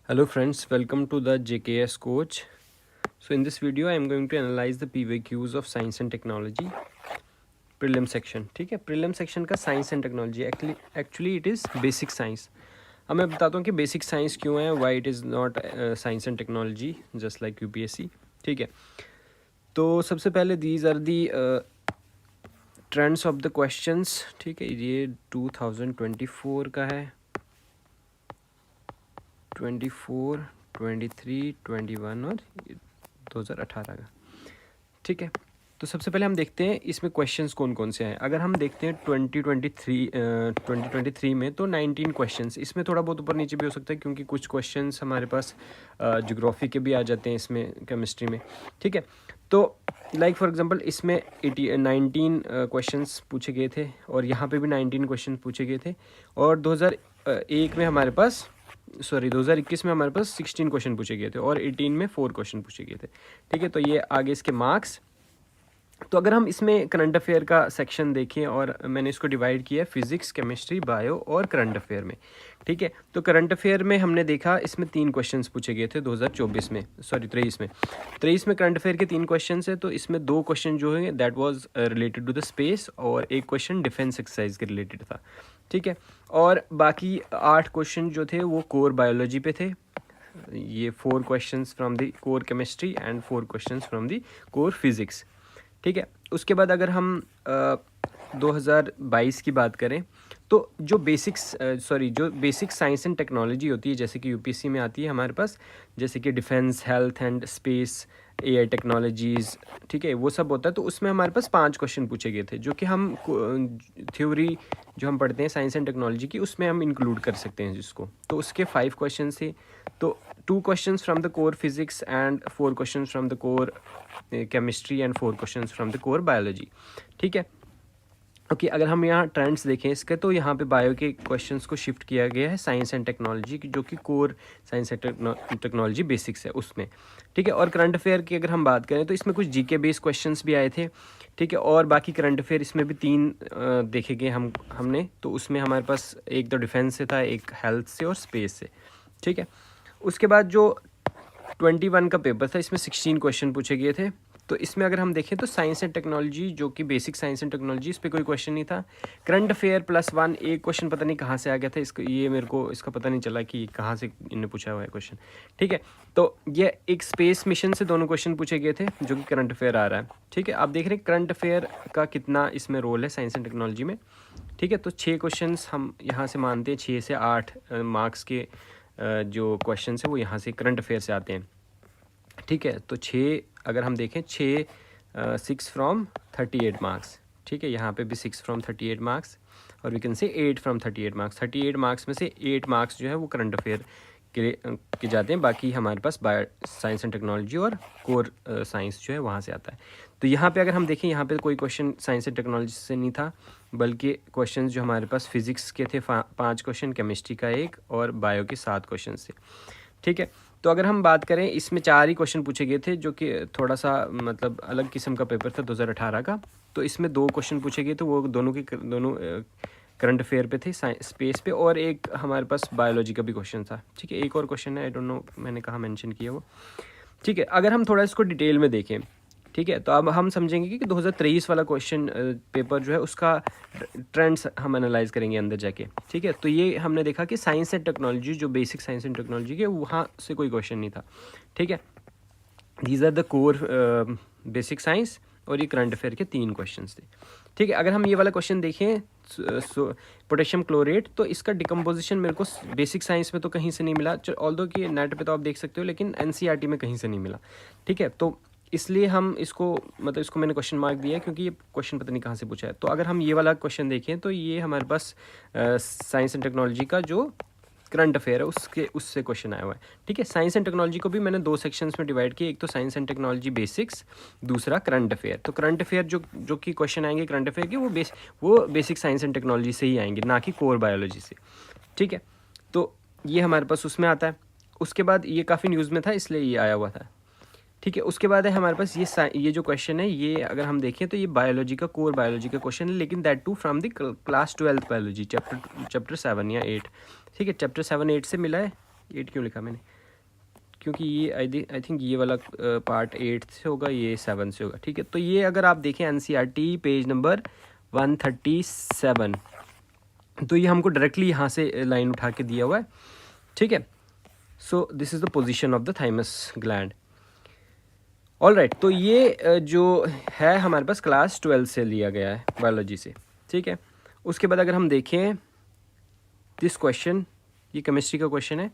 Hello friends, welcome to the JKS coach. So in this video I am going to analyze the PVQs of science and technology prelim section. ठीक है, prelim section का science and technology actually it is basic science. अब मैं बताता हूँ कि basic science क्यों है, why it is not science and technology just like UPSC. ठीक है, तो सबसे पहले these are the trends of the questions. ठीक है, ये 2024 का है, 24, 23, 21 और 2018 का. ठीक है, तो सबसे पहले हम देखते हैं इसमें क्वेश्चंस कौन कौन से हैं. अगर हम देखते हैं 2023 में तो 19 क्वेश्चंस. इसमें थोड़ा बहुत ऊपर नीचे भी हो सकता है क्योंकि कुछ क्वेश्चंस हमारे पास ज्योग्राफी के भी आ जाते हैं इसमें, केमिस्ट्री में. ठीक है, तो लाइक फॉर एग्जांपल इसमें 19 क्वेश्चंस पूछे गए थे और यहाँ पे भी 19 क्वेश्चन पूछे गए थे. और 2021 में हमारे पास 2021 में हमारे पास 16 क्वेश्चन पूछे गए थे और 18 में 4 क्वेश्चन पूछे गए थे. ठीक है, तो ये आगे इसके मार्क्स. तो अगर हम इसमें करंट अफेयर का सेक्शन देखें और मैंने इसको डिवाइड किया है फिजिक्स, केमिस्ट्री, बायो और करंट अफेयर में. ठीक है, तो करंट अफेयर में हमने देखा इसमें 3 क्वेश्चंस पूछे गए थे 2024 में, 23 में करंट अफेयर के 3 क्वेश्चंस है. तो इसमें 2 क्वेश्चन जो है that was related to the space और एक क्वेश्चन डिफेंस एक्सरसाइज के रिलेटेड था. ठीक है, और बाकी 8 क्वेश्चन जो थे वो कोर बायोलॉजी पे थे. ये 4 questions from the core chemistry and 4 questions from the core physics. ठीक है, उसके बाद अगर हम 2022 की बात करें तो जो बेसिक साइंस एंड टेक्नोलॉजी होती है जैसे कि यूपीएससी में आती है हमारे पास, जैसे कि defence, health and space, AI technologies. ठीक है, वो सब होता है. तो उसमें हमारे पास 5 क्वेश्चन पूछे गए थे जो कि हम थ्योरी जो हम पढ़ते हैं साइंस एंड टेक्नोलॉजी की उसमें हम इंक्लूड कर सकते हैं जिसको. तो उसके 5 क्वेश्चन थे. तो 2 questions from the core physics and 4 questions from the core chemistry and 4 questions from the core biology. ठीक है, ओके. अगर हम यहाँ ट्रेंड्स देखें इसके तो यहाँ पे बायो के क्वेश्चंस को शिफ्ट किया गया है साइंस एंड टेक्नोलॉजी की, जो कि core science and technology basics है उसमें. ठीक है, और करंट अफेयर की अगर हम बात करें तो इसमें कुछ जीके बेस्ड क्वेश्चंस भी आए थे. ठीक है, और बाकी करंट अफेयर इसमें भी 3 देखे गए हमने. तो उसमें हमारे पास एक तो डिफेंस से था, एक हेल्थ से और स्पेस से. ठीक है, उसके बाद जो 21 का पेपर था इसमें 16 क्वेश्चन पूछे गए थे. तो इसमें अगर हम देखें तो साइंस एंड टेक्नोलॉजी जो कि बेसिक साइंस एंड टेक्नोलॉजी, इस पर कोई क्वेश्चन नहीं था. करंट अफेयर +1 एक क्वेश्चन पता नहीं कहाँ से आ गया था, इसको ये मेरे को इसका पता नहीं चला कि कहाँ से इन्होंने पूछा हुआ है क्वेश्चन. ठीक है, तो ये एक स्पेस मिशन से दोनों क्वेश्चन पूछे गए थे जो कि करंट अफेयर आ रहा है. ठीक है, आप देख रहे हैं करंट अफेयर का कितना इसमें रोल है साइंस एंड टेक्नोलॉजी में. ठीक है, तो 6 क्वेश्चन हम यहाँ से मानते हैं, 6 से 8 मार्क्स के जो क्वेश्चन है वो यहाँ से करंट अफेयर से आते हैं. ठीक है, तो 6 अगर हम देखें 6 फ्रॉम 38 मार्क्स. ठीक है, यहाँ पे भी 6 फ्रॉम 38 मार्क्स और we can say 8 from 38 marks. 38 marks में से 8 मार्क्स जो है वो करंट अफेयर के जाते हैं. बाकी हमारे पास बायो साइंस एंड टेक्नोलॉजी और कोर साइंस जो है वहाँ से आता है. तो यहाँ पे अगर हम देखें यहाँ पे कोई क्वेश्चन साइंस एंड टेक्नोलॉजी से नहीं था, बल्कि क्वेश्चन जो हमारे पास फिजिक्स के थे 5 क्वेश्चन, केमिस्ट्री का 1 और बायो के 7 क्वेश्चन थे. ठीक है, तो अगर हम बात करें इसमें 4 ही क्वेश्चन पूछे गए थे जो कि थोड़ा सा मतलब अलग किस्म का पेपर था 2018 का. तो इसमें 2 क्वेश्चन पूछे गए थे, वो दोनों करंट अफेयर पे थे, स्पेस पे, और एक हमारे पास बायोलॉजी का भी क्वेश्चन था. ठीक है, एक और क्वेश्चन है, आई डोंट नो मैंने कहाँ मेंशन किया वो. ठीक है, अगर हम थोड़ा इसको डिटेल में देखें, ठीक है, तो अब हम समझेंगे कि 2023 वाला क्वेश्चन पेपर जो है उसका ट्रेंड्स हम एनालाइज करेंगे अंदर जाके. ठीक है, तो ये हमने देखा कि साइंस एंड टेक्नोलॉजी जो बेसिक साइंस एंड टेक्नोलॉजी के वहाँ से कोई क्वेश्चन नहीं था. ठीक है, these are the core basic science और ये करंट अफेयर के 3 क्वेश्चन थे. ठीक है, अगर हम ये वाला क्वेश्चन देखें पोटेशियम क्लोरेट, तो इसका डिकम्पोजिशन मेरे को बेसिक साइंस में तो कहीं से नहीं मिला, ऑल्दो कि नेट पे तो आप देख सकते हो, लेकिन एनसीईआरटी में कहीं से नहीं मिला. ठीक है, तो इसलिए हम इसको मैंने क्वेश्चन मार्क दिया क्योंकि ये क्वेश्चन पता नहीं कहाँ से पूछा है. तो अगर हम ये वाला क्वेश्चन देखें तो ये हमारे पास साइंस एंड टेक्नोलॉजी का जो करंट अफेयर है उससे क्वेश्चन आया हुआ है. ठीक है, साइंस एंड टेक्नोलॉजी को भी मैंने 2 सेक्शंस में डिवाइड किया, एक तो साइंस एंड टेक्नोलॉजी बेसिक्स, दूसरा करंट अफेयर. तो करंट अफेयर जो कि क्वेश्चन आएंगे करंट अफेयर के वो बेसिक साइंस एंड टेक्नोलॉजी से ही आएंगे, ना कि कोर बायोलॉजी से. ठीक है, तो ये हमारे पास उसमें आता है. उसके बाद ये काफ़ी न्यूज़ में था इसलिए ये आया हुआ था. ठीक है, उसके बाद है हमारे पास ये जो क्वेश्चन है, ये अगर हम देखें तो ये बायोलॉजी का कोर बायोलॉजी का क्वेश्चन है, लेकिन that too from the class 12 biology chapter 7 या 8. ठीक है, चैप्टर 7 8 से मिला है. 8 क्यों लिखा मैंने, क्योंकि ये आई थिंक ये वाला पार्ट 8 से होगा, ये 7 से होगा, ठीक है। तो ये अगर आप देखें एनसीईआरटी पेज नंबर 137, तो ये हमको डायरेक्टली यहाँ से लाइन उठा के दिया हुआ है, ठीक है। So this is the position of the thymus gland. All right, तो ये जो है हमारे पास क्लास 12 से लिया गया है बायोलॉजी से, ठीक है। उसके बाद अगर हम देखें दिस क्वेश्चन, ये केमिस्ट्री का क्वेश्चन है,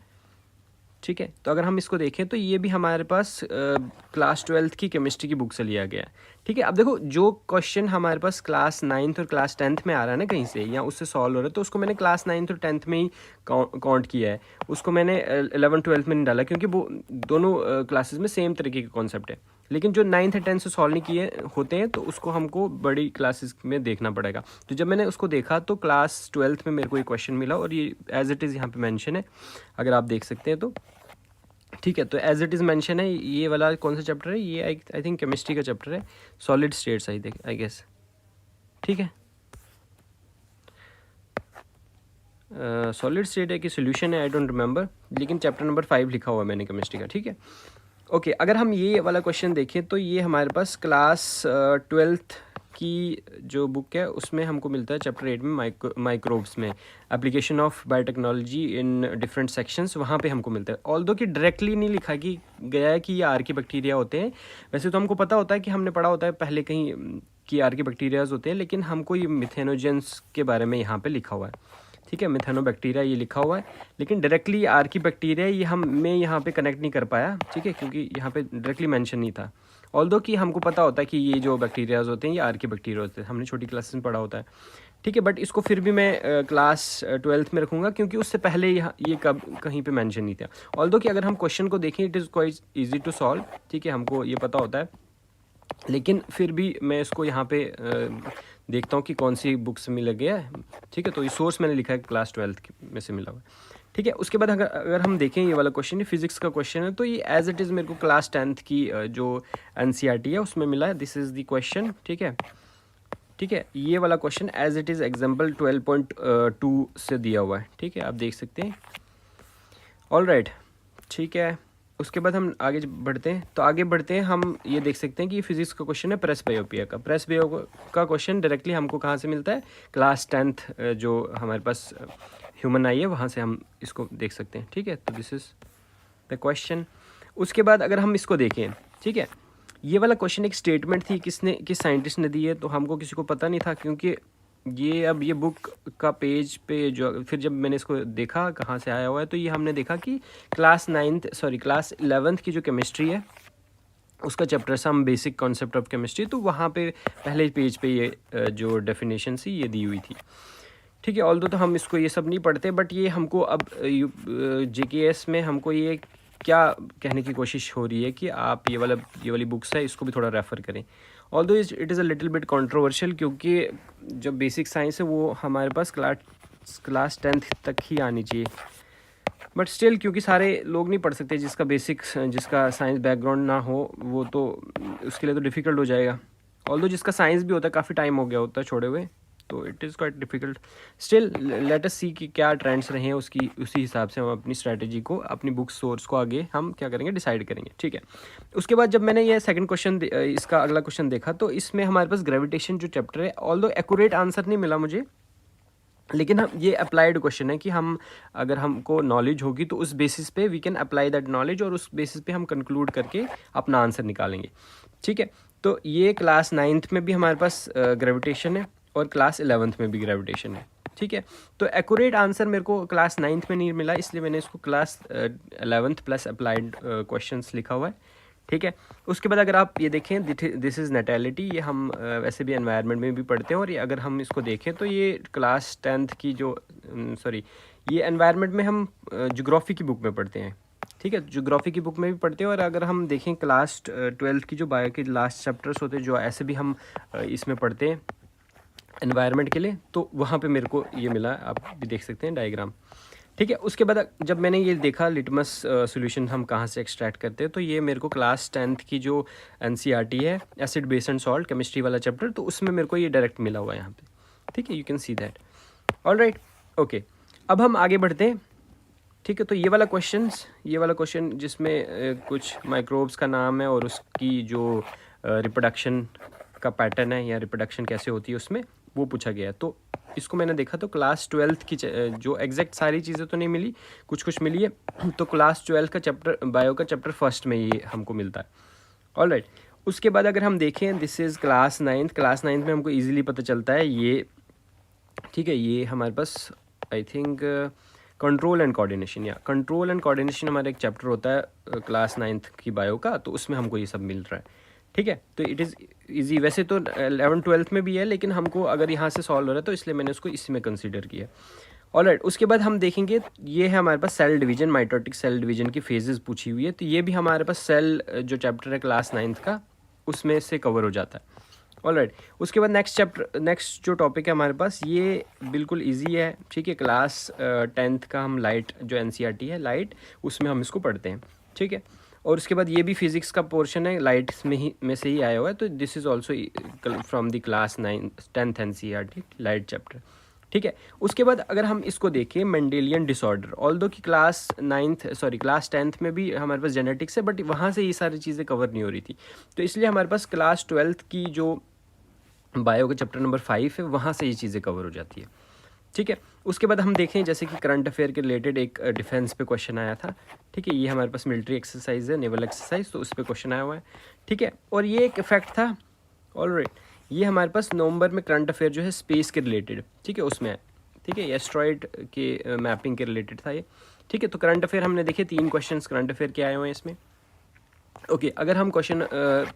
ठीक है। तो अगर हम इसको देखें तो ये भी हमारे पास क्लास 12 की केमिस्ट्री की बुक से लिया गया है, ठीक है। अब देखो जो क्वेश्चन हमारे पास क्लास 9th और क्लास 10th में आ रहा है ना कहीं से, या उससे सॉल्व हो रहा है, तो उसको मैंने क्लास 9th और 10th में ही काउंट किया है, उसको मैंने 11th 12th में नहीं डाला, क्योंकि वो दोनों क्लासेस में सेम तरीके के कॉन्सेप्ट है। लेकिन जो 9th और 10th से सॉल्व नहीं किए होते हैं तो उसको हमको बड़ी क्लासेस में देखना पड़ेगा। तो जब मैंने उसको देखा तो क्लास 12th में मेरे को ये क्वेश्चन मिला, और ये एज इट इज़ यहाँ पे मेंशन है, अगर आप देख सकते हैं तो, ठीक है। तो एज इट इज़ मेंशन है, ये वाला कौन सा चैप्टर है, ये आई थिंक केमिस्ट्री का चैप्टर है, सॉलिड स्टेट्स आई गेस, ठीक है। सॉलिड स्टेट है कि सोल्यूशन है, आई डोंट रिमेंबर, लेकिन चैप्टर नंबर 5 लिखा हुआ है मैंने केमिस्ट्री का, ठीक है। ओके, अगर हम ये वाला क्वेश्चन देखें तो ये हमारे पास क्लास 12th की जो बुक है उसमें हमको मिलता है चैप्टर 8 में माइक्रोब्स में application of biotechnology in different sections, वहाँ पे हमको मिलता है। ऑल्दो कि डायरेक्टली नहीं लिखा कि गया है कि ये आर्की बैक्टीरिया होते हैं, वैसे तो हमको पता होता है कि हमने पढ़ा होता है पहले कहीं कि आर्की बैक्टीरियाज होते हैं, लेकिन हमको ये मिथेनोजेंस के बारे में यहाँ पे लिखा हुआ है, ठीक है। मिथेनोबैक्टीरिया ये लिखा हुआ है, लेकिन डायरेक्टली आर्की बैक्टीरिया ये मैं यहाँ पे कनेक्ट नहीं कर पाया, ठीक है, क्योंकि यहाँ पे डायरेक्टली मेंशन नहीं था। ऑल्दो कि हमको पता होता है कि ये जो बैक्टीरियाज होते हैं ये आर्की बैक्टीरिया होते हैं, हमने छोटी क्लासेस में पढ़ा होता है, ठीक है। बट इसको फिर भी मैं क्लास 12th में रखूँगा, क्योंकि उससे पहले ये कब कहीं पे मेंशन नहीं था। ऑल्दो कि अगर हम क्वेश्चन को देखें it is quite easy to solve, ठीक है, हमको ये पता होता है, लेकिन फिर भी मैं इसको यहाँ पे देखता हूँ कि कौन सी बुक से मिल गया है, ठीक है। तो ये सोर्स मैंने लिखा है क्लास 12th में से मिला हुआ है, ठीक है। उसके बाद अगर हम देखें ये वाला क्वेश्चन, ये फिजिक्स का क्वेश्चन है, तो ये एज इट इज़ मेरे को क्लास 10th की जो एनसीईआरटी है उसमें मिला है, दिस इज़ द क्वेश्चन, ठीक है, ठीक है। ये वाला question as it is example 12.2 से दिया हुआ है, ठीक है, आप देख सकते हैं। ऑल राइट, ठीक है। उसके बाद हम आगे बढ़ते हैं, तो आगे बढ़ते हैं हम ये देख सकते हैं कि ये फिजिक्स का क्वेश्चन है प्रेसबायोपिया का। प्रेसबायोपिया का क्वेश्चन डायरेक्टली हमको कहाँ से मिलता है, क्लास 10th जो हमारे पास ह्यूमन आई है वहाँ से हम इसको देख सकते हैं, ठीक है। तो दिस इज़ द क्वेश्चन। उसके बाद अगर हम इसको देखें, ठीक है, ये वाला क्वेश्चन एक स्टेटमेंट थी, किस साइंटिस्ट ने दी है, तो हमको किसी को पता नहीं था, क्योंकि ये बुक का पेज पे जो फिर जब मैंने इसको देखा कहाँ से आया हुआ है, तो ये हमने देखा कि क्लास 11th की जो केमिस्ट्री है उसका chapter some basic concept of chemistry, तो वहाँ पे पहले पेज पे ये जो डेफिनेशन थी ये दी हुई थी, ठीक है। ऑल्दो तो हम इसको ये सब नहीं पढ़ते, बट ये हमको अब JKS में हमको ये क्या कहने की कोशिश हो रही है कि आप ये वाली बुक्स है इसको भी थोड़ा रेफ़र करें। Although it is a little bit controversial, क्योंकि जो बेसिक साइंस है वो हमारे पास क्लास 10th तक ही आनी चाहिए, बट स्टिल क्योंकि सारे लोग नहीं पढ़ सकते, जिसका साइंस बैकग्राउंड ना हो वो तो उसके लिए तो डिफ़िकल्ट हो जाएगा। ऑल्दो जिसका साइंस भी होता है काफ़ी टाइम हो गया होता है छोड़े हुए, तो it is quite difficult. Still let us see कि क्या ट्रेंड्स रहे हैं, उसी हिसाब से हम अपनी स्ट्रैटेजी को, अपनी बुक सोर्स को आगे हम क्या करेंगे, डिसाइड करेंगे, ठीक है। उसके बाद जब मैंने ये सेकंड क्वेश्चन इसका अगला क्वेश्चन देखा, तो इसमें हमारे पास ग्रेविटेशन जो चैप्टर है, ऑल्दो एक्यूरेट आंसर नहीं मिला मुझे, लेकिन हम ये अप्लाइड क्वेश्चन है कि हम अगर हमको नॉलेज होगी तो उस बेसिस पे we can apply that knowledge, और उस बेसिस पे हम कंक्लूड करके अपना आंसर निकालेंगे, ठीक है। तो ये क्लास 9th में भी हमारे पास ग्रेविटेशन है और क्लास 11th में भी ग्रेविटेशन है, ठीक है। तो एक्यूरेट आंसर मेरे को क्लास 9th में नहीं मिला, इसलिए मैंने इसको class 11th plus applied questions लिखा हुआ है, ठीक है। उसके बाद अगर आप ये देखें दिस इज़ नेटेलिटी, ये हम वैसे भी एनवायरनमेंट में भी पढ़ते हैं, और ये अगर हम इसको देखें तो ये क्लास 10th की जो ये एनवायरनमेंट में हम ज्योग्राफी की बुक में पढ़ते हैं, ठीक है, ज्योग्राफी की बुक में भी पढ़ते हैं। और अगर हम देखें क्लास 12th की जो बायो के लास्ट चैप्टर्स होते हैं जो ऐसे भी हम इसमें पढ़ते हैं एनवायरनमेंट के लिए, तो वहाँ पे मेरे को ये मिला, आप भी देख सकते हैं डायग्राम, ठीक है। उसके बाद जब मैंने ये देखा लिटमस सॉल्यूशन हम कहाँ से एक्सट्रैक्ट करते हैं, तो ये मेरे को क्लास 10th की जो एनसीईआरटी है acid base and salt chemistry वाला चैप्टर, तो उसमें मेरे को ये डायरेक्ट मिला हुआ है यहाँ पे, ठीक है, you can see that. All right, okay, अब हम आगे बढ़ते हैं। ठीक है। तो ये वाला क्वेश्चन जिसमें कुछ माइक्रोब्स का नाम है और उसकी जो रिप्रोडक्शन का पैटर्न है या रिप्रोडक्शन कैसे होती है उसमें वो पूछा गया है। तो इसको मैंने देखा तो क्लास 12th की जो एग्जैक्ट सारी चीज़ें तो नहीं मिली, कुछ कुछ मिली है। तो क्लास 12 का चैप्टर बायो का चैप्टर फर्स्ट में ये हमको मिलता है। ऑलराइट, उसके बाद अगर हम देखें दिस इज़ क्लास 9th में हमको ईजिली पता चलता है ये, ठीक है। ये हमारे पास I think control and coordination हमारा एक चैप्टर होता है क्लास 9th की बायो का, तो उसमें हमको ये सब मिल रहा है, ठीक है। तो इट इज़ इजी, वैसे तो 11th-12th में भी है, लेकिन हमको अगर यहाँ से सॉल्व हो रहा है तो इसलिए मैंने उसको इसी में कंसीडर किया। ऑलराइट, उसके बाद हम देखेंगे ये है हमारे पास cell division, mitotic cell division की फेजेस पूछी हुई है। तो ये भी हमारे पास सेल जो चैप्टर है क्लास 9th का उसमें से कवर हो जाता है। ऑलराइट, उसके बाद नेक्स्ट जो टॉपिक है हमारे पास ये बिल्कुल इजी है, ठीक है। क्लास 10th का हम लाइट जो NCERT है लाइट, उसमें हम इसको पढ़ते हैं, ठीक है। और उसके बाद ये भी फिजिक्स का पोर्शन है, लाइट में से ही आया हुआ है। तो this is also from the class 10th NCERT light chapter, ठीक है। उसके बाद अगर हम इसको देखें मेंडेलियन डिसऑर्डर, ऑल्दो कि क्लास 10th में भी हमारे पास जेनेटिक्स है, बट वहाँ से ये सारी चीज़ें कवर नहीं हो रही थी। तो इसलिए हमारे पास क्लास 12th की जो बायो का चैप्टर नंबर 5 है वहाँ से ये चीज़ें कवर हो जाती है, ठीक है। उसके बाद हम देखें जैसे कि करंट अफेयर के रिलेटेड एक डिफेंस पे क्वेश्चन आया था, ठीक है। ये हमारे पास मिलिट्री एक्सरसाइज है, नेवल एक्सरसाइज, तो उस पर क्वेश्चन आया हुआ है, ठीक है। और ये एक इफेक्ट था। ऑलराइट, ये हमारे पास नवंबर में करंट अफेयर जो है स्पेस के रिलेटेड, ठीक है, उसमें है, ठीक है। एस्ट्रॉइड के मैपिंग के रिलेटेड था ये, ठीक है। तो करंट अफेयर हमने देखे 3 क्वेश्चन करंट अफेयर के आए हुए हैं इसमें। ओके, अगर हम क्वेश्चन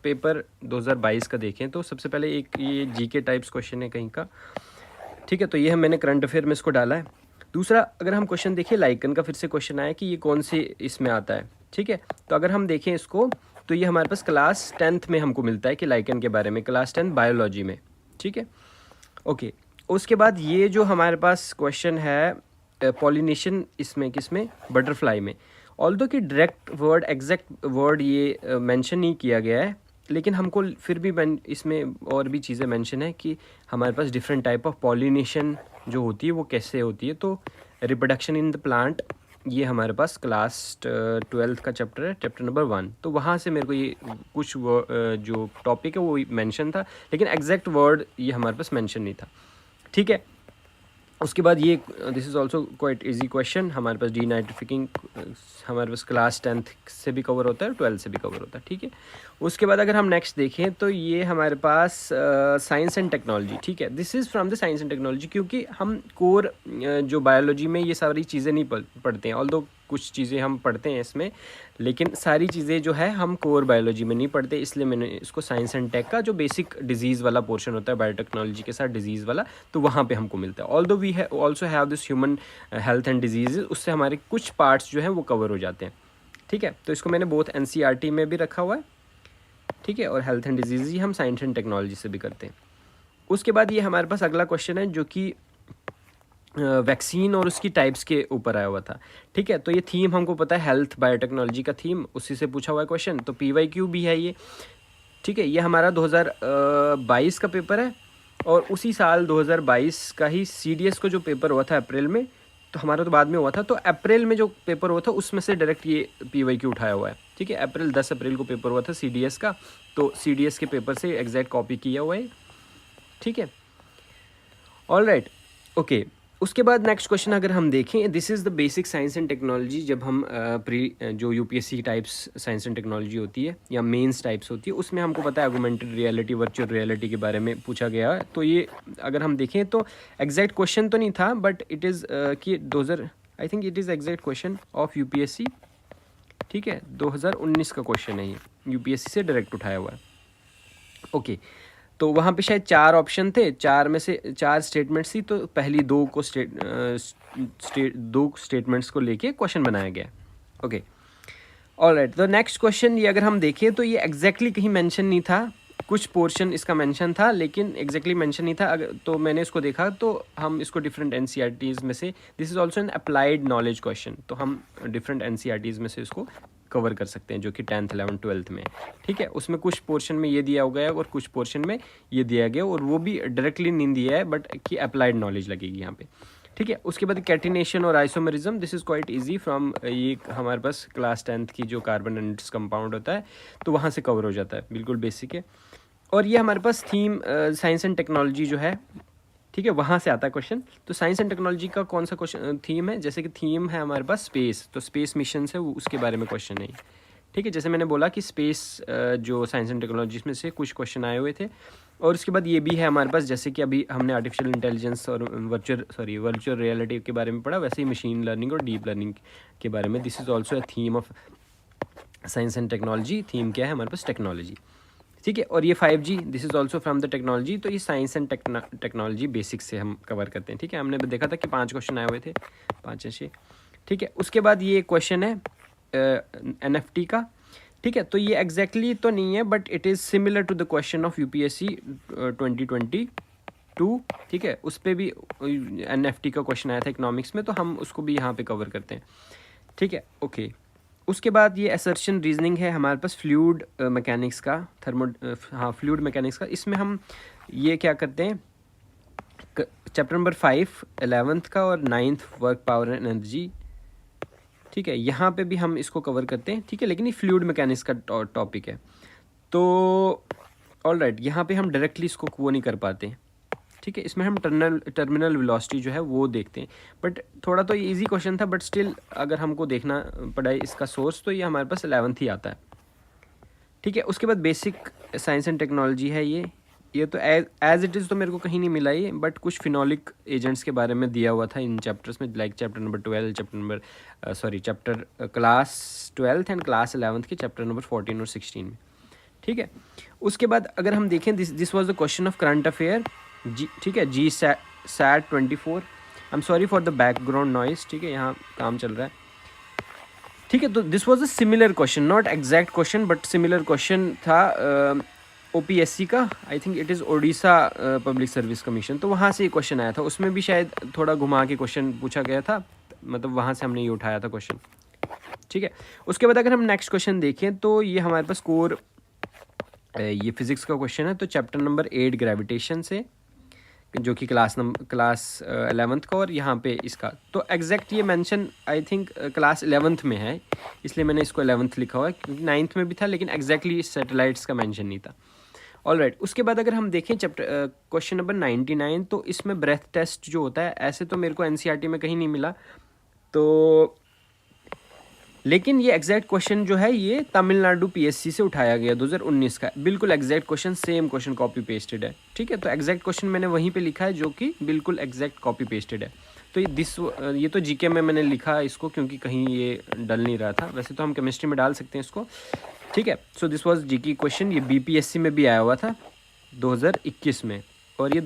पेपर 2022 का देखें तो सबसे पहले एक ये GK टाइप्स क्वेश्चन है कहीं का, ठीक है। तो ये मैंने करंट अफेयर में इसको डाला है। दूसरा अगर हम क्वेश्चन देखें लाइकन का, फिर से क्वेश्चन आया कि ये कौन से इसमें आता है, ठीक है। तो अगर हम देखें इसको तो ये हमारे पास क्लास 10th में हमको मिलता है कि लाइकन के बारे में, क्लास 10 बायोलॉजी में, ठीक है। ओके, उसके बाद ये जो हमारे पास क्वेश्चन है पॉलिनेशन, इसमें किसमें, बटरफ्लाई में। ऑल्दो कि डायरेक्ट वर्ड एग्जैक्ट वर्ड ये मेंशन नहीं किया गया है, लेकिन हमको फिर भी इसमें और भी चीज़ें मेंशन है कि हमारे पास डिफरेंट टाइप ऑफ पॉलिनेशन जो होती है वो कैसे होती है। तो रिप्रोडक्शन इन द प्लांट, ये हमारे पास क्लास 12th का चैप्टर है, चैप्टर नंबर 1। तो वहाँ से मेरे को ये कुछ जो टॉपिक है वो मेंशन था, लेकिन एग्जैक्ट वर्ड ये हमारे पास मेंशन नहीं था, ठीक है। उसके बाद ये this is also quite easy question, हमारे पास डीनाइट्रिफिकिंग हमारे पास क्लास 10th से भी कवर होता है, 12th से भी कवर होता है, ठीक है। उसके बाद अगर हम नेक्स्ट देखें तो ये हमारे पास साइंस एंड टेक्नोलॉजी, ठीक है। This is from the science and technology, क्योंकि हम कोर जो बायोलॉजी में ये सारी चीज़ें नहीं पढ़ते हैं, ऑल्दो कुछ चीज़ें हम पढ़ते हैं इसमें, लेकिन सारी चीज़ें जो है हम कोर बायोलॉजी में नहीं पढ़ते, इसलिए मैंने इसको साइंस एंड टेक का जो बेसिक डिजीज़ वाला पोर्शन होता है बायोटेक्नोलॉजी के साथ डिजीज़ वाला, तो वहाँ पे हमको मिलता है। Although we also have this human health and disease, उससे हमारे कुछ पार्ट्स जो हैं वो कवर हो जाते हैं, ठीक है। तो इसको मैंने बोथ NCERT में भी रखा हुआ है, ठीक है, और हेल्थ एंड डिजीज़ ही हम साइंस एंड टेक्नोलॉजी से भी करते हैं। उसके बाद ये हमारे पास अगला क्वेश्चन है जो कि वैक्सीन और उसकी टाइप्स के ऊपर आया हुआ था, ठीक है। तो ये थीम हमको पता है हेल्थ बायोटेक्नोलॉजी का थीम, उसी से पूछा हुआ है क्वेश्चन, तो PYQ भी है ये, ठीक है। ये हमारा 2022 का पेपर है, और उसी साल 2022 का ही CDS को जो पेपर हुआ था अप्रैल में, तो हमारा तो बाद में हुआ था, तो अप्रैल में जो पेपर हुआ था उसमें से डायरेक्ट ये PYQ उठाया हुआ है, ठीक है। 10 अप्रैल को पेपर हुआ था CDS का, तो CDS के पेपर से एग्जैक्ट कॉपी किया हुआ है, ठीक है। Alright, okay. उसके बाद नेक्स्ट क्वेश्चन अगर हम देखें, this is the basic science and technology. जब हम जो UPSC types science and technology होती है या मेंस टाइप्स होती है, उसमें हमको पता है ऑगमेंटेड रियलिटी, वर्चुअल रियलिटी के बारे में पूछा गया है। तो ये अगर हम देखें तो एग्जैक्ट क्वेश्चन तो नहीं था, बट इट इज़ कि 2000 I think it is exact question of UPSC, ठीक है। 2019 का क्वेश्चन है ये, UPSC से डायरेक्ट उठाया हुआ है, ओके। तो वहाँ पे शायद 4 ऑप्शन थे, 4 में से 4 स्टेटमेंट्स थी, तो पहली 2 को दो स्टेटमेंट्स को लेके क्वेश्चन बनाया गया, ओके। ऑलराइट, तो नेक्स्ट क्वेश्चन ये अगर हम देखें तो ये एग्जैक्टली कहीं मेंशन नहीं था, कुछ पोर्शन इसका मेंशन था लेकिन एग्जैक्टली मेंशन नहीं था। अगर तो मैंने इसको देखा तो हम इसको डिफरेंट NCERTs में से, this is also an applied knowledge question, तो हम डिफरेंट NCERTs में से इसको कवर कर सकते हैं, जो कि 10th 11th 12th में, ठीक है। उसमें कुछ पोर्शन में ये दिया गया है और कुछ पोर्शन में ये दिया गया, और वो भी डायरेक्टली नहीं दिया है, बट कि अप्लाइड नॉलेज लगेगी यहाँ पे, ठीक है। उसके बाद कैटिनेशन और isomerism, this is quite easy from, ये हमारे पास क्लास 10th की जो कार्बन एंड कंपाउंड होता है तो वहाँ से कवर हो जाता है, बिल्कुल बेसिक है। और ये हमारे पास थीम साइंस एंड टेक्नोलॉजी जो है, ठीक है, वहाँ से आता है क्वेश्चन। तो साइंस एंड टेक्नोलॉजी का कौन सा क्वेश्चन थीम है, जैसे कि थीम है हमारे पास स्पेस, तो स्पेस मिशन है वो, उसके बारे में क्वेश्चन है। ठीक है, जैसे मैंने बोला कि स्पेस जो साइंस एंड टेक्नोलॉजी में से कुछ क्वेश्चन आए हुए थे। और उसके बाद ये भी है हमारे पास, जैसे कि अभी हमने आर्टिफिशियल इंटेलिजेंस और वर्चुअल रियलिटी के बारे में पढ़ा, वैसे ही मशीन लर्निंग और डीप लर्निंग के बारे में। This is also a theme of science and technology. Theme क्या है हमारे पास, टेक्नोलॉजी। ठीक है, और ये 5G, this is also from the technology. तो ये साइंस एंड टेक्नोलॉजी बेसिक्स से हम कवर करते हैं। ठीक है, हमने देखा था कि 5 क्वेश्चन आए हुए थे, 5 या 6। ठीक है, उसके बाद ये क्वेश्चन है NFT का। ठीक है, तो ये एग्जैक्टली तो नहीं है, but it is similar to the question of UPSC 2022। ठीक है, उस पर भी NFT का क्वेश्चन आया था इकोनॉमिक्स में, तो हम उसको भी यहाँ पे कवर करते हैं। ठीक है, ओके। उसके बाद ये असर्शन रीजनिंग है हमारे पास फ्लूइड मैकेनिक्स का, फ्लूइड मैकेनिक्स का। इसमें हम ये क्या करते हैं, चैप्टर नंबर 5 11th का और 9th work power and energy. ठीक है, यहाँ पे भी हम इसको कवर करते हैं। ठीक है, लेकिन ये फ्लूइड मैकेनिक्स का टॉपिक है, तो ऑल राइट, यहाँ पे हम डायरेक्टली इसको वो नहीं कर पाते। ठीक है, इसमें हम टर्मिनल वेलोसिटी जो है वो देखते हैं, बट थोड़ा तो ये ईजी क्वेश्चन था, बट स्टिल अगर हमको देखना पड़ा इसका सोर्स, तो ये हमारे पास 11th ही आता है। ठीक है, उसके बाद बेसिक साइंस एंड टेक्नोलॉजी है ये तो एज इट इज़ तो मेरे को कहीं नहीं मिला ये, बट कुछ फिनोलिक एजेंट्स के बारे में दिया हुआ था इन चैप्टर्स में, like chapter number 12, chapter class 12th and class 11th के चैप्टर नंबर 14 और 16 में। ठीक है, उसके बाद अगर हम देखें, this was the question of current affair जी। ठीक है, GSAT 24। I am sorry for the background noise. ठीक है, यहाँ काम चल रहा है। ठीक है, तो this was a similar question, not exact question, but similar question था OPSC का। I think it is Odisha public service commission, तो वहाँ से ये क्वेश्चन आया था। उसमें भी शायद थोड़ा घुमा के क्वेश्चन पूछा गया था, मतलब वहाँ से हमने ये उठाया था क्वेश्चन। ठीक है, उसके बाद अगर हम नेक्स्ट क्वेश्चन देखें, तो ये हमारे पास कोर ये फिज़िक्स का क्वेश्चन है, तो चैप्टर नंबर 8 ग्रेविटेशन से, जो कि क्लास 11th का, और यहाँ पे इसका तो एग्जैक्ट ये mention I think class 11th में है, इसलिए मैंने इसको 11th लिखा हुआ है, क्योंकि 9th में भी था, लेकिन एग्जैक्टली सैटेलाइट्स का मेंशन नहीं था। ऑल राइट, उसके बाद अगर हम देखें चैप्टर क्वेश्चन नंबर 99, तो इसमें ब्रेथ टेस्ट जो होता है, ऐसे तो मेरे को NCERT में कहीं नहीं मिला, तो लेकिन ये एग्जैक्ट क्वेश्चन जो है ये तमिलनाडु PSC से उठाया गया 2019 का, बिल्कुल exact question, same question copy pasted है। ठीक है, तो एग्जैक्ट क्वेश्चन मैंने वहीं पे लिखा है, जो कि बिल्कुल एग्जैक्ट कॉपी पेस्टेड है। तो ये तो GK में मैंने लिखा इसको, क्योंकि कहीं ये डल नहीं रहा था, वैसे तो हम केमिस्ट्री में डाल सकते हैं इसको। ठीक है, so this was GK question, ये BPSC में भी आया हुआ था 2021 में, और ये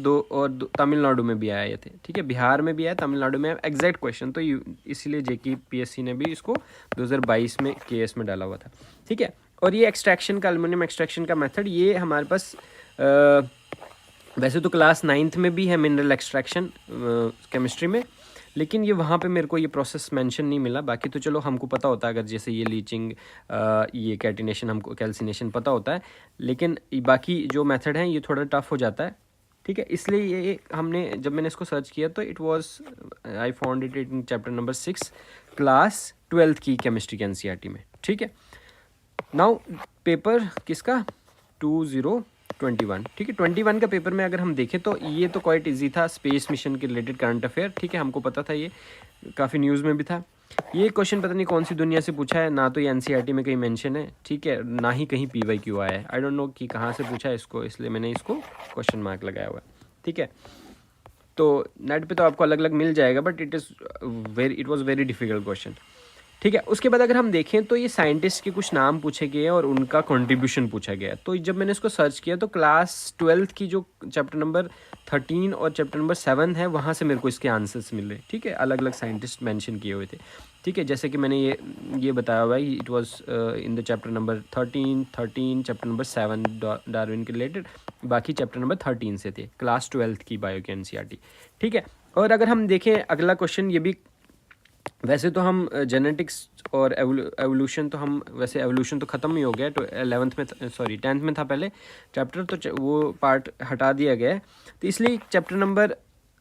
तमिलनाडु में भी आए थे। ठीक है, बिहार में भी आया, तमिलनाडु में एग्जैक्ट क्वेश्चन, तो इसीलिए JK PSC ने भी इसको 2022 में KS में डाला हुआ था। ठीक है, और ये एक्सट्रैक्शन का, एल्युमिनियम एक्सट्रैक्शन का मेथड, ये हमारे पास वैसे तो क्लास 9th में भी है मिनरल एक्सट्रैक्शन केमिस्ट्री में, लेकिन ये वहाँ पे मेरे को ये प्रोसेस मेंशन नहीं मिला। बाकी तो चलो हमको पता होता है, अगर जैसे ये लीचिंग, ये कैटिनेशन, हमको कैल्सिनेशन पता होता है, लेकिन बाकी जो मेथड हैं ये थोड़ा टफ हो जाता है। ठीक है, इसलिए ये हमने, जब मैंने इसको सर्च किया, तो it was I found it in chapter number 6 class 12th की केमिस्ट्री के NCERT में। ठीक है, नाउ पेपर किसका, 2021। ठीक है, 21 का पेपर में अगर हम देखें, तो ये तो क्वाइट इजी था, स्पेस मिशन के रिलेटेड करंट अफेयर। ठीक है, हमको पता था, ये काफ़ी न्यूज़ में भी था। ये क्वेश्चन पता नहीं कौन सी दुनिया से पूछा है, ना तो ये NCERT में कहीं मेंशन है। ठीक है, ना ही कहीं PYQ आया है, आई डोंट नो कि कहाँ से पूछा है इसको, इसलिए मैंने इसको क्वेश्चन मार्क लगाया हुआ है। ठीक है, तो नेट पे तो आपको अलग अलग मिल जाएगा, but it was very difficult question. ठीक है, उसके बाद अगर हम देखें, तो ये साइंटिस्ट के कुछ नाम पूछे गए हैं और उनका कंट्रीब्यूशन पूछा गया है। तो जब मैंने इसको सर्च किया, तो क्लास 12th की जो चैप्टर नंबर 13 और चैप्टर नंबर 7 है, वहाँ से मेरे को इसके आंसर्स मिल रहे। ठीक है, अलग अलग साइंटिस्ट मेंशन किए हुए थे। ठीक है, जैसे कि मैंने ये बताया हुआ है, it was in the chapter number 13, chapter number 7 Darwin के रिलेटेड, बाकी चैप्टर नंबर 13 से थे, क्लास 12th की बायो के NCERT। ठीक है, और अगर हम देखें अगला क्वेश्चन, ये भी वैसे तो हम जेनेटिक्स और एवोल्यूशन, तो हम वैसे एवोल्यूशन तो ख़त्म ही हो गया, तो 10th में था पहले चैप्टर, तो वो पार्ट हटा दिया गया है। तो इसलिए चैप्टर नंबर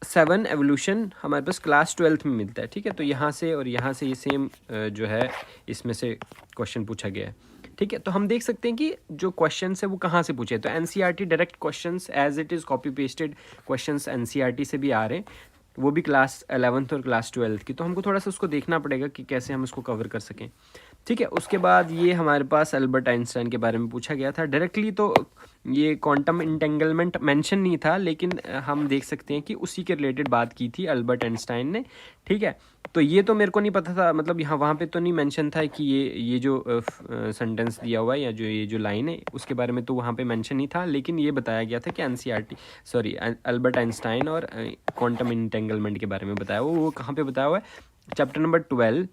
7 एवोल्यूशन हमारे पास क्लास 12th में मिलता है, ठीक है। तो यहाँ से और यहाँ से ये सेम जो है इसमें से क्वेश्चन पूछा गया है, ठीक है। तो हम देख सकते हैं कि जो क्वेश्चन है वो कहाँ से पूछे, तो NCERT direct questions as it is copy pasted questions NCERT से भी आ रहे हैं, वो भी क्लास 11th और क्लास 12th की। तो हमको थोड़ा सा उसको देखना पड़ेगा कि कैसे हम उसको कवर कर सकें, ठीक है। उसके बाद ये हमारे पास अल्बर्ट आइंस्टाइन के बारे में पूछा गया था डायरेक्टली, तो ये क्वांटम इंटेंगलमेंट मेंशन नहीं था, लेकिन हम देख सकते हैं कि उसी के रिलेटेड बात की थी अल्बर्ट आइंस्टाइन ने, ठीक है। तो ये तो मेरे को नहीं पता था, मतलब यहाँ वहाँ पे तो नहीं मेंशन था कि ये जो सेंटेंस दिया हुआ है या ये जो लाइन है उसके बारे में तो वहाँ पे मेंशन नहीं था, लेकिन ये बताया गया था कि एनसीईआरटी सॉरी अल्बर्ट आइंस्टाइन और क्वांटम इंटेंगलमेंट के बारे में बताया वो कहाँ पे बताया हुआ है, chapter number 12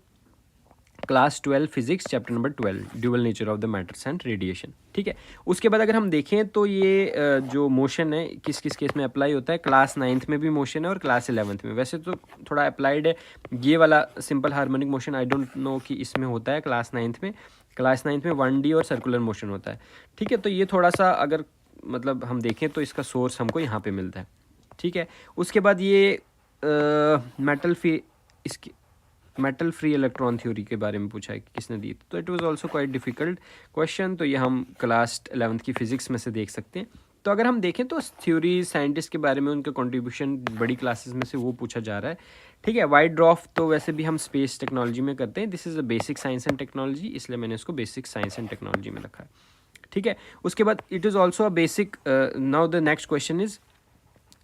class 12 physics chapter number 12 dual nature of the matters and radiation, ठीक है। उसके बाद अगर हम देखें तो ये जो मोशन है किस किस केस में अप्लाई होता है, क्लास 9th में भी मोशन है और क्लास 11th में, वैसे तो थोड़ा अप्लाइड है ये वाला simple harmonic motion, I don't know कि इसमें होता है क्लास 9th में। क्लास 9th में 1D और सर्कुलर मोशन होता है, ठीक है। तो ये थोड़ा सा अगर मतलब हम देखें तो इसका सोर्स हमको यहाँ पर मिलता है, ठीक है। उसके बाद ये मेटल फ्री इलेक्ट्रॉन थ्योरी के बारे में पूछा है कि किसने दी, तो it was also quite difficult question, तो ये हम क्लास 11th की फिजिक्स में से देख सकते हैं। तो अगर हम देखें तो थ्योरी साइंटिस्ट के बारे में उनका कंट्रीब्यूशन बड़ी क्लासेस में से वो पूछा जा रहा है, ठीक है। वाइड ड्रॉफ तो वैसे भी हम स्पेस टेक्नोलॉजी में करते हैं, this is a basic science and technology, इसलिए मैंने इसको बेसिक साइंस एंड टेक्नोलॉजी में रखा है, ठीक है। उसके बाद it is also a basic, now the next question is,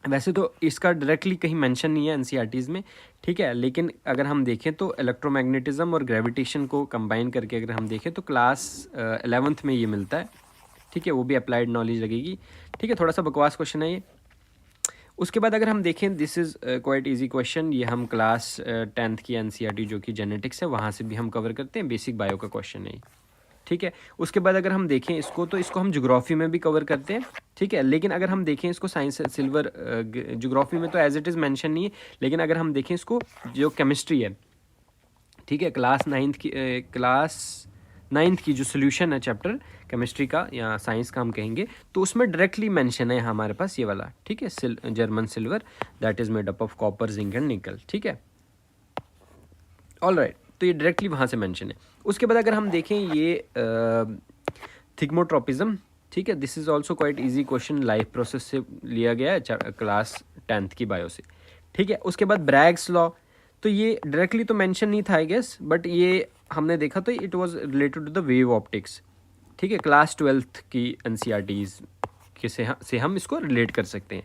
वैसे तो इसका डायरेक्टली कहीं मेंशन नहीं है एनसीईआरटीज़ में, ठीक है, लेकिन अगर हम देखें तो इलेक्ट्रोमैग्नेटिज्म और ग्रेविटेशन को कंबाइन करके अगर हम देखें तो क्लास 11th में ये मिलता है, ठीक है। वो भी अप्लाइड नॉलेज लगेगी, ठीक है। थोड़ा सा बकवास क्वेश्चन है ये। उसके बाद अगर हम देखें this is quite easy question, ये हम क्लास 10th की एनसीईआरटी जो कि जेनेटिक्स है वहाँ से भी हम कवर करते हैं, बेसिक बायो का क्वेश्चन है ये, ठीक है। उसके बाद अगर हम देखें इसको तो इसको हम ज्योग्राफी में भी कवर करते हैं, ठीक है। लेकिन अगर हम देखें इसको साइंस सिल्वर ज्योग्राफी में तो एज इट इज़ मेंशन नहीं है, लेकिन अगर हम देखें इसको जो केमिस्ट्री है, ठीक है, क्लास 9th की जो सोल्यूशन है चैप्टर केमिस्ट्री का या साइंस का हम कहेंगे, तो उसमें डायरेक्टली मेंशन है हमारे पास ये वाला, ठीक है, German silver that is made up of copper zinc and निकल, ठीक है। ऑल राइट, तो ये डायरेक्टली वहाँ से मेंशन है। उसके बाद अगर हम देखें ये थिग्मोट्रोपिज्म, ठीक है, this is also quite easy question, life process से लिया गया है क्लास 10th की बायो से, ठीक है। उसके बाद ब्रैग्स लॉ, तो ये डायरेक्टली तो मेंशन नहीं था आई गेस, बट ये हमने देखा तो it was related to the wave optics, ठीक है, क्लास 12th की एनसीईआरटीज़ से हम इसको रिलेट कर सकते हैं।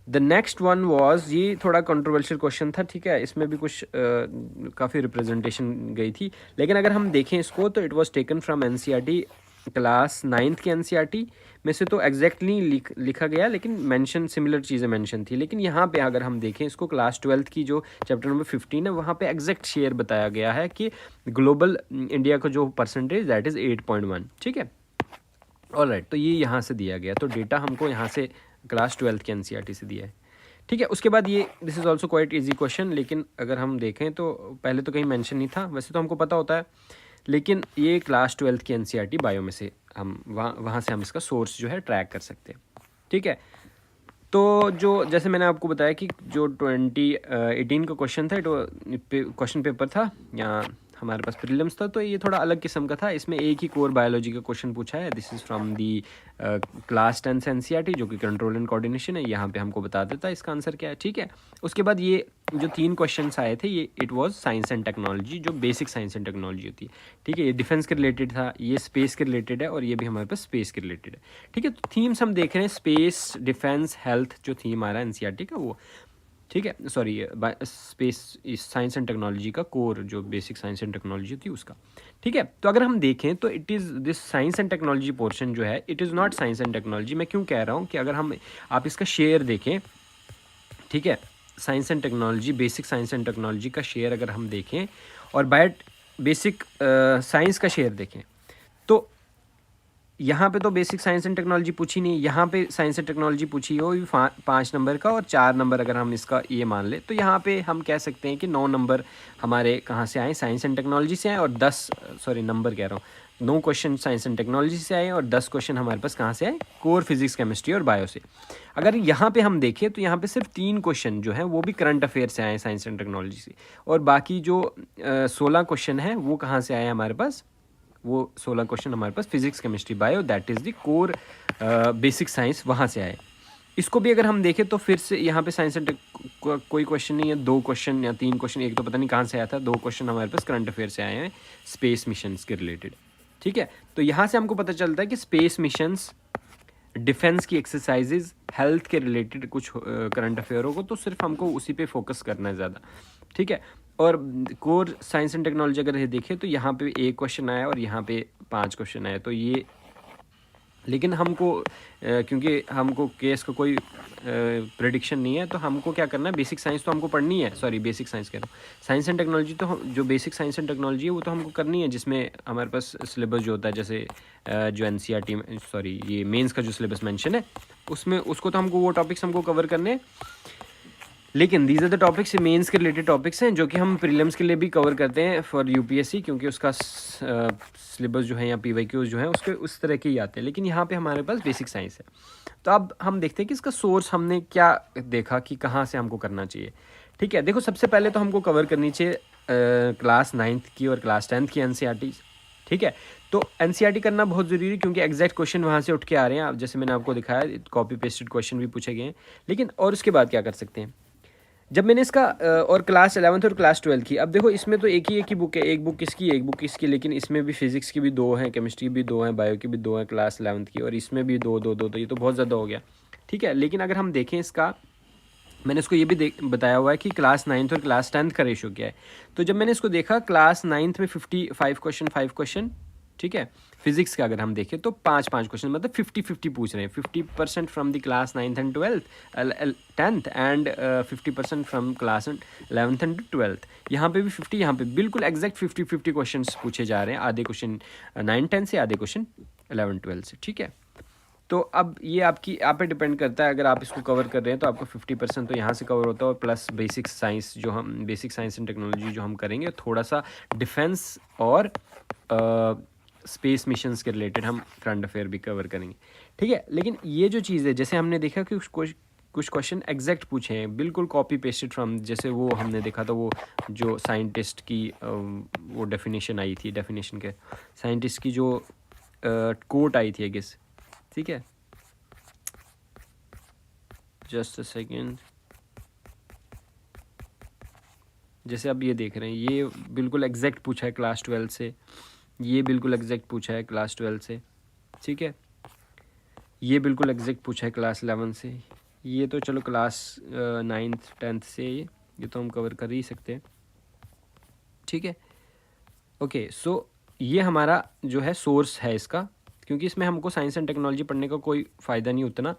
द नेक्स्ट वन वॉज, ये थोड़ा कंट्रोवर्शियल क्वेश्चन था, ठीक है, इसमें भी कुछ काफ़ी रिप्रेजेंटेशन गई थी, लेकिन अगर हम देखें इसको तो it was taken from NCERT class 9th की एनसीईआरटी में से, तो एग्जैक्टली लिखा गया, लेकिन मेंशन सिमिलर चीज़ें मेंशन थी। लेकिन यहाँ पे अगर हम देखें इसको क्लास 12th की जो चैप्टर नंबर 15 है वहाँ पे एग्जैक्ट शेयर बताया गया है कि ग्लोबल इंडिया का जो परसेंटेज दैट इज़ 8.1, ठीक है। ऑल राइट, तो ये यहाँ से दिया गया, तो डेटा हमको यहाँ से क्लास 12th की एनसीईआरटी से दिया है, ठीक है। उसके बाद ये this is also quite easy question, लेकिन अगर हम देखें तो पहले तो कहीं मेंशन नहीं था, वैसे तो हमको पता होता है, लेकिन ये क्लास 12th की एनसीईआरटी बायो में से हम वहाँ से हम इसका सोर्स जो है ट्रैक कर सकते हैं, ठीक है। तो जो जैसे मैंने आपको बताया कि जो 2018 का क्वेश्चन था, क्वेश्चन पेपर था या हमारे पास प्रीलिम्स था, तो ये थोड़ा अलग किस्म का था, इसमें एक ही कोर बायोलॉजी का क्वेश्चन पूछा है, this is from the class 10th NCERT जो कि कंट्रोल एंड कोऑर्डिनेशन है, यहाँ पे हमको बता देता है इसका आंसर क्या है, ठीक है। उसके बाद ये जो 3 क्वेश्चंस आए थे ये it was science and technology, जो बेसिक साइंस एंड टेक्नोलॉजी होती है, ठीक है। ये डिफेंस के रिलेटेड था, ये स्पेस के रिलेटेड है और ये भी हमारे पास स्पेस के रिलेटेड है, ठीक है। तो थीम्स हम देख रहे हैं स्पेस, डिफेंस, हेल्थ, जो थीम आ रहा है एनसीईआरटी का वो, ठीक है, sorry space science and technology का कोर जो बेसिक साइंस एंड टेक्नोलॉजी होती है उसका, ठीक है। तो अगर हम देखें तो it is this science and technology portion जो है it is not science and technology. मैं क्यों कह रहा हूँ कि अगर हम आप इसका शेयर देखें, ठीक है, science and technology, basic science and technology का शेयर अगर हम देखें और बेसिक साइंस का शेयर देखें, तो यहाँ पे तो बेसिक साइंस एंड टेक्नोलॉजी पूछी नहीं, यहाँ पे साइंस एंड टेक्नोलॉजी पूछी हो 5 नंबर का और 4 नंबर अगर हम इसका ये मान ले तो यहाँ पे हम कह सकते हैं कि 9 नंबर हमारे कहाँ से आए, साइंस एंड टेक्नोलॉजी से आए, और 10 नंबर कह रहा हूँ, 9 क्वेश्चन साइंस एंड टेक्नोलॉजी से आए और 10 क्वेश्चन हमारे पास कहाँ से आए, कोर फिजिक्स केमिस्ट्री और बायो से। अगर यहाँ पे हम देखें तो यहाँ पे सिर्फ 3 क्वेश्चन जो हैं वो भी करंट अफेयर से आए साइंस एंड टेक्नोलॉजी से, और बाकी जो 16 क्वेश्चन हैं वो कहाँ से आए हमारे पास, वो 16 क्वेश्चन हमारे पास physics chemistry bio, that is the core basic science, वहाँ से आए। इसको भी अगर हम देखें तो फिर से यहाँ पे साइंस एंड कोई क्वेश्चन नहीं है, 2 क्वेश्चन या 3 क्वेश्चन, एक तो पता नहीं कहाँ से आया था, 2 क्वेश्चन हमारे पास करंट अफेयर से आए हैं स्पेस मिशंस के रिलेटेड। ठीक है, तो यहाँ से हमको पता चलता है कि स्पेस मिशंस, डिफेंस की एक्सरसाइजेज, हेल्थ के रिलेटेड कुछ करंट अफेयरों को, तो सिर्फ हमको उसी पे फोकस करना है ज़्यादा। ठीक है, और कोर साइंस एंड टेक्नोलॉजी अगर ये देखें तो यहाँ पे 1 क्वेश्चन आया और यहाँ पे 5 क्वेश्चन आए, तो ये, लेकिन हमको क्योंकि हमको केस का कोई प्रेडिक्शन नहीं है, तो हमको क्या करना है, बेसिक साइंस तो हमको पढ़नी है, सॉरी बेसिक साइंस कह रहा हूँ, साइंस एंड टेक्नोलॉजी तो जो बेसिक साइंस एंड टेक्नोलॉजी है वो तो हमको करनी है, जिसमें हमारे पास सिलेबस जो होता है, जैसे जो एनसीईआरटी, सॉरी ये मेंस का जो सिलेबस मेंशन है उसमें, उसको तो हमको वो टॉपिक्स हमको कवर करने हैं। लेकिन these are the topics, mains के रिलेटेड टॉपिक्स हैं जो कि हम प्रीलिम्स के लिए भी कवर करते हैं फॉर यूपीएससी, क्योंकि उसका सिलेबस जो है या पीवाईक्यूज जो है उसके उस तरह के ही आते हैं, लेकिन यहाँ पे हमारे पास बेसिक साइंस है। तो अब हम देखते हैं कि इसका सोर्स हमने क्या देखा कि कहाँ से हमको करना चाहिए। ठीक है, देखो सबसे पहले तो हमको कवर करनी चाहिए क्लास 9th की और क्लास 10th की एनसीईआरटी। ठीक है, तो एनसीईआरटी करना बहुत ज़रूरी है क्योंकि एग्जैक्ट क्वेश्चन वहाँ से उठ के आ रहे हैं, अब जैसे मैंने आपको दिखाया कॉपी पेस्टेड क्वेश्चन भी पूछे गए हैं। लेकिन और उसके बाद क्या कर सकते हैं, जब मैंने इसका और क्लास 11th और क्लास 12 की, अब देखो इसमें तो एक ही बुक है, एक बुक किसकी, लेकिन इसमें भी फिजिक्स की भी 2 हैं, केमिस्ट्री भी 2 हैं, बायो की भी 2 हैं क्लास 11th की, और इसमें भी 2, तो ये तो बहुत ज़्यादा हो गया। ठीक है, लेकिन अगर हम देखें इसका, मैंने इसको ये भी बताया हुआ है कि क्लास 9th और क्लास 10th का रेशो क्या है। तो जब मैंने इसको देखा, क्लास 9th में 55 क्वेश्चन, 5 क्वेश्चन, ठीक है, फिजिक्स का अगर हम देखें तो 5 क्वेश्चन, मतलब 50-50 पूछ रहे हैं, 50% from the class 9th and 10th and 50% from class 11th and 12th। यहाँ पे भी 50, यहाँ पे बिल्कुल एग्जैक्ट 50-50 क्वेश्चन पूछे जा रहे हैं, आधे क्वेश्चन 9-10 से, आधे क्वेश्चन 11-12 से। ठीक है, तो अब ये आपकी आप पे डिपेंड करता है, अगर आप इसको कवर कर रहे हैं तो आपको 50% तो यहाँ से कवर होता है, और प्लस बेसिक साइंस जो हम, बेसिक साइंस एंड टेक्नोलॉजी जो हम करेंगे, थोड़ा सा डिफेंस और स्पेस मिशंस के रिलेटेड हम करंट अफेयर भी कवर करेंगे। ठीक है, लेकिन ये जो चीज़ है, जैसे हमने देखा कि कुछ क्वेश्चन एग्जैक्ट पूछे हैं, बिल्कुल कॉपी पेस्टेड फ्रॉम, जैसे वो हमने देखा था, वो जो साइंटिस्ट की वो डेफिनेशन आई थी, डेफिनेशन के साइंटिस्ट की जो कोट आई थी आई गेस। ठीक है, जस्ट अ सेकेंड, जैसे अब ये देख रहे हैं, ये बिल्कुल एग्जैक्ट पूछा है क्लास 12 से, ये बिल्कुल एग्जैक्ट पूछा है क्लास 12 से। ठीक है, ये बिल्कुल एग्जैक्ट पूछा है क्लास 11 से, ये तो चलो क्लास 9th 10th से, ये तो हम कवर कर ही सकते हैं। ठीक है, ओके, सो ये हमारा जो है सोर्स है इसका, क्योंकि इसमें हमको साइंस एंड टेक्नोलॉजी पढ़ने का कोई फ़ायदा नहीं उतना,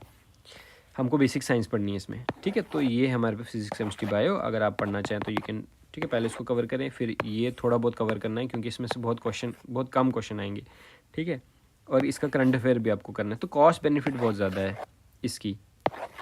हमको बेसिक साइंस पढ़नी है इसमें। ठीक है, तो ये हमारे पास फिजिक्स केमिस्ट्री बायो, अगर आप पढ़ना चाहें तो यू कैन। ठीक है, पहले इसको कवर करें, फिर ये थोड़ा बहुत कवर करना है क्योंकि इसमें से बहुत कम क्वेश्चन आएंगे। ठीक है, और इसका करंट अफेयर भी आपको करना है, तो कॉस्ट बेनिफिट बहुत ज़्यादा है इसकी।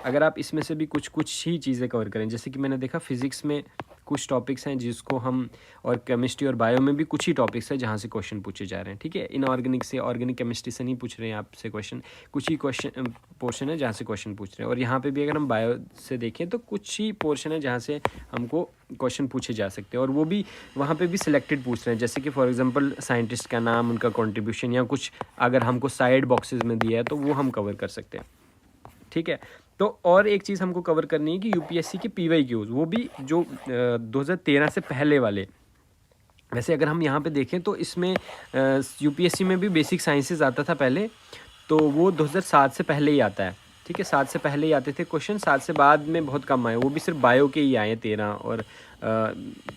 अगर आप इसमें से भी कुछ ही चीज़ें कवर करें, जैसे कि मैंने देखा फिज़िक्स में कुछ टॉपिक्स हैं जिसको हम, और केमिस्ट्री और बायो में भी कुछ ही टॉपिक्स हैं जहाँ से क्वेश्चन पूछे जा रहे हैं। ठीक है, इनऑर्गेनिक से, ऑर्गेनिक केमिस्ट्री से नहीं पूछ रहे हैं आपसे क्वेश्चन, कुछ ही क्वेश्चन पोर्शन है जहाँ से क्वेश्चन पूछ रहे हैं। और यहाँ पे भी अगर हम बायो से देखें तो कुछ ही पोर्शन है जहाँ से हमको क्वेश्चन पूछे जा सकते हैं, और वो भी वहाँ पे भी सिलेक्टेड पूछ रहे हैं, जैसे कि फॉर एग्जांपल साइंटिस्ट का नाम, उनका कंट्रीब्यूशन, या कुछ अगर हमको साइड बॉक्सेस में दिया है तो वो हम कवर कर सकते हैं। ठीक है, तो और एक चीज़ हमको कवर करनी है कि यूपीएससी के पीवाईक्यूज, वो भी जो 2013 से पहले वाले, वैसे अगर हम यहाँ पे देखें तो इसमें यूपीएससी में भी बेसिक साइंसेज आता था पहले, तो वो 2007 से पहले ही आता है। ठीक है, 7 से पहले ही आते थे क्वेश्चन, 7 से बाद में बहुत कम आए, वो भी सिर्फ बायो के ही आए, 13 और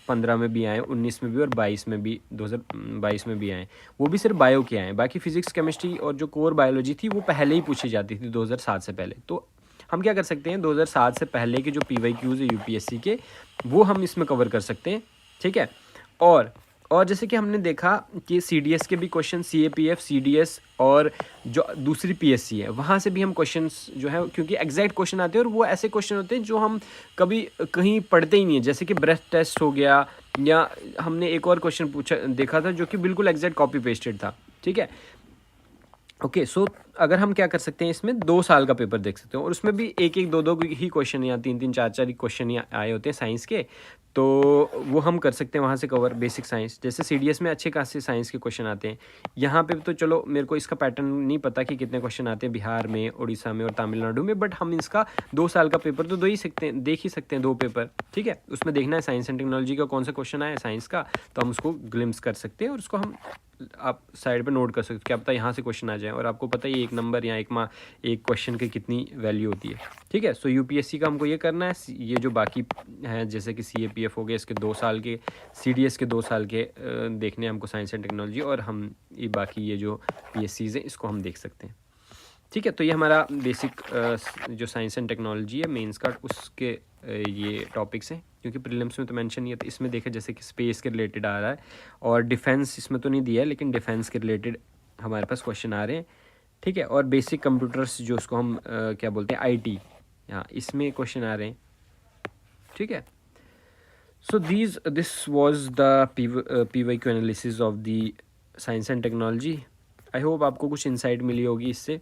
15 में भी आए, 19 में भी, और 22 में भी, 2022 में भी आए, वो भी सिर्फ बायो के आए। बाकी फिजिक्स केमिस्ट्री और जो कोर बायोलॉजी थी वो पहले ही पूछी जाती थी 2007 से पहले। तो हम क्या कर सकते हैं, 2007 से पहले के जो पीवाईक्यूज है यूपीएससी के, वो हम इसमें कवर कर सकते हैं। ठीक है, और और जैसे कि हमने देखा कि CDS के भी क्वेश्चन, CAPF, CDS और जो दूसरी PSC है वहाँ से भी हम क्वेश्चंस जो है, क्योंकि एग्जैक्ट क्वेश्चन आते हैं और वो ऐसे क्वेश्चन होते हैं जो हम कभी कहीं पढ़ते ही नहीं है, जैसे कि ब्रेथ टेस्ट हो गया, या हमने एक और क्वेश्चन पूछा देखा था जो कि बिल्कुल एग्जैक्ट कॉपी पेस्टेड था, ठीक है। ओके सो अगर हम क्या कर सकते हैं, इसमें 2 साल का पेपर देख सकते हो और उसमें भी एक एक दो दो ही क्वेश्चन या 3 3 4 4 ही क्वेश्चन ही आए होते हैं साइंस के, तो वो हम कर सकते हैं वहाँ से कवर बेसिक साइंस। जैसे CDS में अच्छे खासे साइंस के क्वेश्चन आते हैं, यहाँ पे तो चलो मेरे को इसका पैटर्न नहीं पता कि कितने क्वेश्चन आते हैं बिहार में, उड़ीसा में और तमिलनाडु में, बट हम इसका 2 साल का पेपर तो देख ही सकते हैं 2 पेपर, ठीक है। उसमें देखना है साइंस एंड टेक्नोलॉजी का कौन सा क्वेश्चन आया है साइंस का, तो हम उसको ग्लिम्स कर सकते हैं और उसको हम आप साइड पे नोट कर सकते हो, क्या पता यहाँ से क्वेश्चन आ जाए, और आपको पता ही एक नंबर या एक क्वेश्चन की कितनी वैल्यू होती है, ठीक है। सो UPSC का हमको ये करना है, ये जो बाकी है जैसे कि CAPF हो गया इसके 2 साल के, CDS के 2 साल के देखने हैं हमको साइंस एंड टेक्नोलॉजी, और हम ये बाकी ये जो PSCs हैं इसको हम देख सकते हैं, ठीक है। तो ये हमारा बेसिक जो साइंस एंड टेक्नोलॉजी है मेंस का, उसके ये टॉपिक्स हैं, क्योंकि प्रीलिम्स में तो मेंशन नहीं है, तो इसमें देखा जैसे कि स्पेस के रिलेटेड आ रहा है, और डिफेंस इसमें तो नहीं दिया है लेकिन डिफेंस के रिलेटेड हमारे पास क्वेश्चन आ रहे हैं, ठीक है। और बेसिक कंप्यूटर्स जो उसको हम क्या बोलते हैं IT, हाँ इसमें क्वेश्चन आ रहे हैं, ठीक है। So this was the PYQ analysis of the science and technology. I hope आपको कुछ इंसाइट मिली होगी इससे,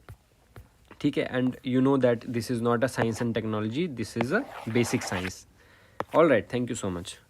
ठीक है। And you know that this is not a science and technology, this is a basic science. All right, thank you so much.